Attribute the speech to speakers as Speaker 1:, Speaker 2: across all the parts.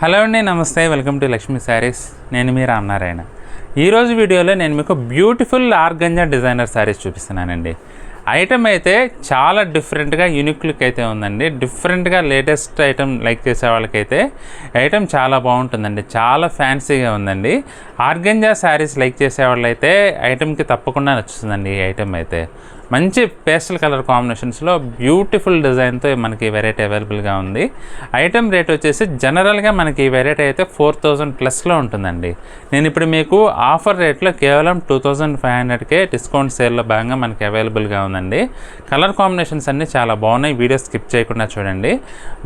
Speaker 1: Hello అండి, నమస్తే. Welcome to Lakshmi saris. నేను మీ రామనారాయణ. ఈరోజు వీడియోలో నేను మీకు బ్యూటిఫుల్ ఆర్గంజా డిజైనర్ శారీస్ చూపిస్తున్నానండి. ఐటమ్ అయితే చాలా డిఫరెంట్గా యూనిక్ లుక్ అయితే ఉందండి. డిఫరెంట్గా లేటెస్ట్ ఐటమ్ లైక్ చేసే వాళ్ళకైతే ఐటమ్ చాలా బాగుంటుందండి. చాలా ఫ్యాన్సీగా ఉందండి. ఆర్గంజా శారీస్ లైక్ చేసే వాళ్ళైతే ఐటమ్కి తప్పకుండా నచ్చుతుందండి. ఈ ఐటమ్ అయితే మంచి పేస్టల్ కలర్ కాంబినేషన్స్లో బ్యూటిఫుల్ డిజైన్తో మనకి ఈ వెరైటీ అవైలబుల్గా ఉంది. ఐటమ్ రేట్ వచ్చేసి జనరల్గా మనకి ఈ వెరైటీ అయితే 4000 ప్లస్లో ఉంటుందండి. నేను ఇప్పుడు మీకు ఆఫర్ రేట్లో కేవలం 2500కే డిస్కౌంట్ సేల్లో భాగంగా మనకి అవైలబుల్గా ఉందండి. కలర్ కాంబినేషన్స్ అన్నీ చాలా బాగున్నాయి. వీడియో స్కిప్ చేయకుండా చూడండి.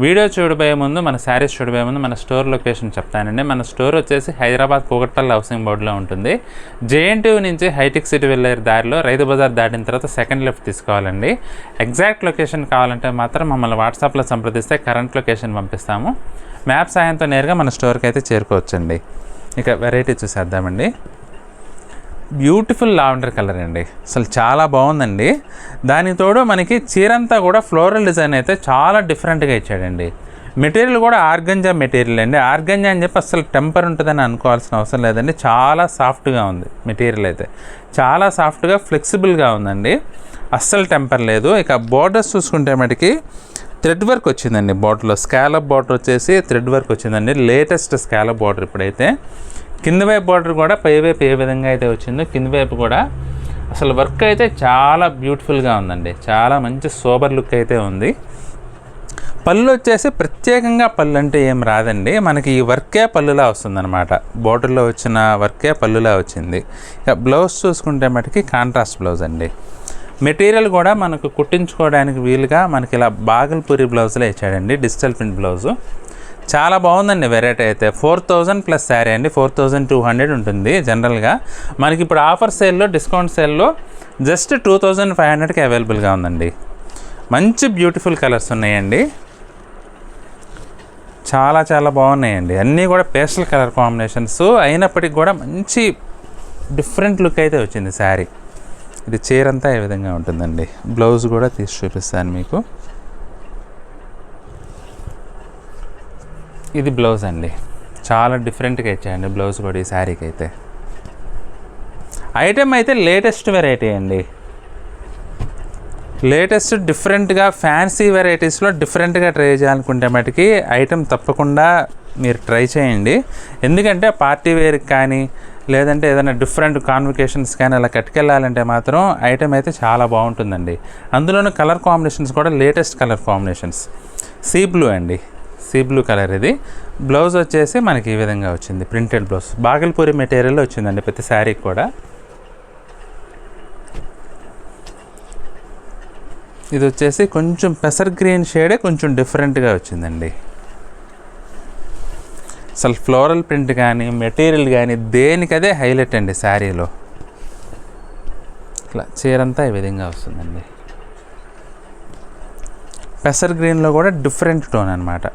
Speaker 1: వీడియో చూడబోయే ముందు, మన శారీస్ చూడబోయే ముందు మన స్టోర్ లొకేషన్ చెప్తానండి. మన స్టోర్ వచ్చేసి హైదరాబాద్ కూకట్పల్లి హౌసింగ్ బోర్డులో ఉంటుంది. JNTU నుంచి హైటెక్ సిటీ వెళ్ళే దారిలో రైతు బజార్ దాటిన తర్వాత సెకండ్ లెఫ్ట్ తీసుకోవాలండి. ఎగ్జాక్ట్ లొకేషన్ కావాలంటే మాత్రం మమ్మల్ని వాట్సాప్లో సంప్రదిస్తే కరెంట్ లొకేషన్ పంపిస్తాము. మ్యాప్ సాయంతో నేరుగా మన స్టోర్కి అయితే చేరుకోవచ్చండి. ఇక వెరైటీ చూసేద్దామండి. బ్యూటిఫుల్ లావెండర్ కలర్ అండి. అసలు చాలా బాగుందండి. దానికి తోడు మనకి చీరంతా కూడా ఫ్లోరల్ డిజైన్ అయితే చాలా డిఫరెంట్గా ఇచ్చాడండి. మెటీరియల్ కూడా ఆర్గంజా మెటీరియల్ అండి. ఆర్గంజా అని చెప్పి అసలు టెంపర్ ఉంటుందని అనుకోవాల్సిన అవసరం లేదండి. చాలా సాఫ్ట్గా ఉంది మెటీరియల్ అయితే. చాలా సాఫ్ట్గా ఫ్లెక్సిబుల్గా ఉందండి. అస్సలు టెంపర్ లేదు. ఇక బోర్డర్స్ చూసుకుంటే మటుకి థ్రెడ్ వర్క్ వచ్చిందండి. బోర్డర్లో స్కాలప్ బోర్డర్ వచ్చేసి థ్రెడ్ వర్క్ వచ్చిందండి. లేటెస్ట్ స్కాలప్ బోర్డర్ ఇప్పుడైతే. కింద వైపు బోర్డర్ కూడా పై వైపు ఏ విధంగా అయితే వచ్చిందో కింద వైపు కూడా అసలు వర్క్ అయితే చాలా బ్యూటిఫుల్గా ఉందండి. చాలా మంచి సోబర్ లుక్ అయితే ఉంది. పళ్ళు వచ్చేసి ప్రత్యేకంగా పళ్ళు అంటే ఏం రాదండి. మనకి ఈ వర్కే పళ్ళులా వస్తుందన్నమాట. బోర్డర్లో వచ్చిన వర్కే పళ్ళులా వచ్చింది. ఇక బ్లౌజ్ చూసుకుంటే మటుకి కాంట్రాస్ట్ బ్లౌజ్ అండి. మెటీరియల్ కూడా మనకు కుట్టించుకోవడానికి వీలుగా మనకి ఇలా బాగల్పూరి బ్లౌజ్లో ఇచ్చాడండి. Digital print blouse. చాలా బాగుందండి వెరైటీ అయితే. 4000 ప్లస్ శారీ అండి. 4200 ఉంటుంది జనరల్గా. మనకి ఇప్పుడు ఆఫర్ సేల్లో, డిస్కౌంట్ సేల్లో జస్ట్ 2500కి అవైలబుల్గా ఉందండి. మంచి బ్యూటిఫుల్ కలర్స్ ఉన్నాయండి. చాలా చాలా బాగున్నాయండి. అన్నీ కూడా పేస్టల్ కలర్ కాంబినేషన్స్ అయినప్పటికీ కూడా మంచి డిఫరెంట్ లుక్ అయితే వచ్చింది శారీ. ఇది చీరంతా ఏ విధంగా ఉంటుందండి. బ్లౌజ్ కూడా తీసి చూపిస్తాను మీకు. ఇది బ్లౌజ్ అండి. చాలా డిఫరెంట్గా ఇచ్చాయండి బ్లౌజ్ కూడా ఈ శారీకి అయితే. ఐటమ్ అయితే లేటెస్ట్ వెరైటీ అండి. లేటెస్ట్ డిఫరెంట్గా ఫ్యాన్సీ వెరైటీస్లో డిఫరెంట్గా ట్రై చేయాలనుకుంటే మటుకి ఐటమ్ తప్పకుండా మీరు ట్రై చేయండి. ఎందుకంటే పార్టీ వేర్కి కానీ లేదంటే ఏదైనా డిఫరెంట్ కాన్వకేషన్స్ కానీ అలా కట్టుకెళ్ళాలంటే మాత్రం ఐటమ్ అయితే చాలా బాగుంటుందండి. అందులోనూ కలర్ కాంబినేషన్స్ కూడా latest colour combinations. Sea blue అండి. సీ బ్లూ కలర్ ఇది. బ్లౌజ్ వచ్చేసి మనకి ఈ విధంగా వచ్చింది. ప్రింటెడ్ బ్లౌజ్ బాగల్పూరి మెటీరియల్లో వచ్చిందండి ప్రతి శారీకి కూడా. ఇది వచ్చేసి కొంచెం పెసర్ గ్రీన్ షేడే కొంచెం డిఫరెంట్గా వచ్చిందండి. అసలు ఫ్లోరల్ ప్రింట్ కానీ మెటీరియల్ కానీ దేనికదే హైలైట్ అండి శారీలో. ఇట్లా చీరంతా ఈ విధంగా వస్తుందండి. పెసర్ గ్రీన్లో కూడా డిఫరెంట్ టోన్ అనమాట.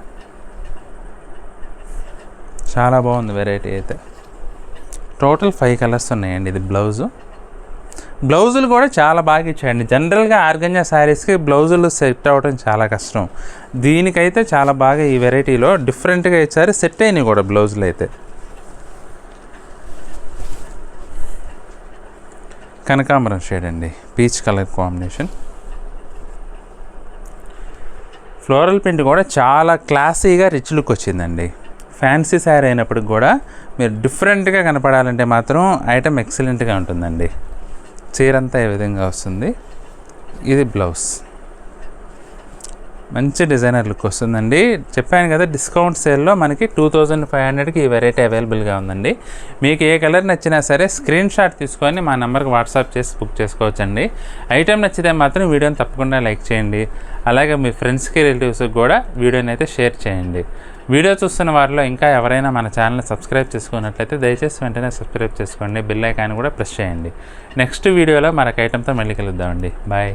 Speaker 1: చాలా బాగుంది వెరైటీ అయితే. టోటల్ 5 కలర్స్ ఉన్నాయండి. ఇది బ్లౌజు. బ్లౌజులు కూడా చాలా బాగా ఇచ్చాయండి. జనరల్గా ఆర్గంజా శారీస్కి బ్లౌజులు సెట్ అవ్వడం చాలా కష్టం. దీనికైతే చాలా బాగా ఈ వెరైటీలో డిఫరెంట్గా ఇచ్చారు. సెట్ అయినాయి కూడా బ్లౌజులు అయితే. కనకాంబరం షేడ్ అండి. Peach colour combination. Floral print కూడా చాలా క్లాసీగా రిచ్ లుక్ వచ్చిందండి. ఫ్యాన్సీ శారీ అయినప్పటికి కూడా మీరు డిఫరెంట్గా కనపడాలంటే మాత్రం ఐటమ్ ఎక్సలెంట్గా ఉంటుందండి. చీరంతా ఏ విధంగా వస్తుంది. ఇది బ్లౌజ్. మంచి డిజైనర్ లుక్ వస్తుందండి. చెప్పాను కదా, డిస్కౌంట్ సేల్లో మనకి 2500కి ఈ వెరైటీ అవైలబుల్గా ఉందండి. మీకు ఏ కలర్ నచ్చినా సరే స్క్రీన్ షాట్ తీసుకొని మా నెంబర్కి వాట్సాప్ చేసి బుక్ చేసుకోవచ్చండి. ఐటెం నచ్చితే మాత్రం వీడియోని తప్పకుండా లైక్ చేయండి. అలాగే మీ ఫ్రెండ్స్కి, రిలేటివ్స్కి కూడా వీడియోని అయితే షేర్ చేయండి. వీడియో చూస్తున్న వారిలో ఇంకా ఎవరైనా మన ఛానల్ని సబ్స్క్రైబ్ చేసుకున్నట్లయితే దయచేసి వెంటనే సబ్స్క్రైబ్ చేసుకోండి. బెల్ ఐకాన్ కూడా ప్రెస్ చేయండి. నెక్స్ట్ వీడియోలో మరొక ఐటెంతో మళ్ళీ కలుద్దామండి. బాయ్.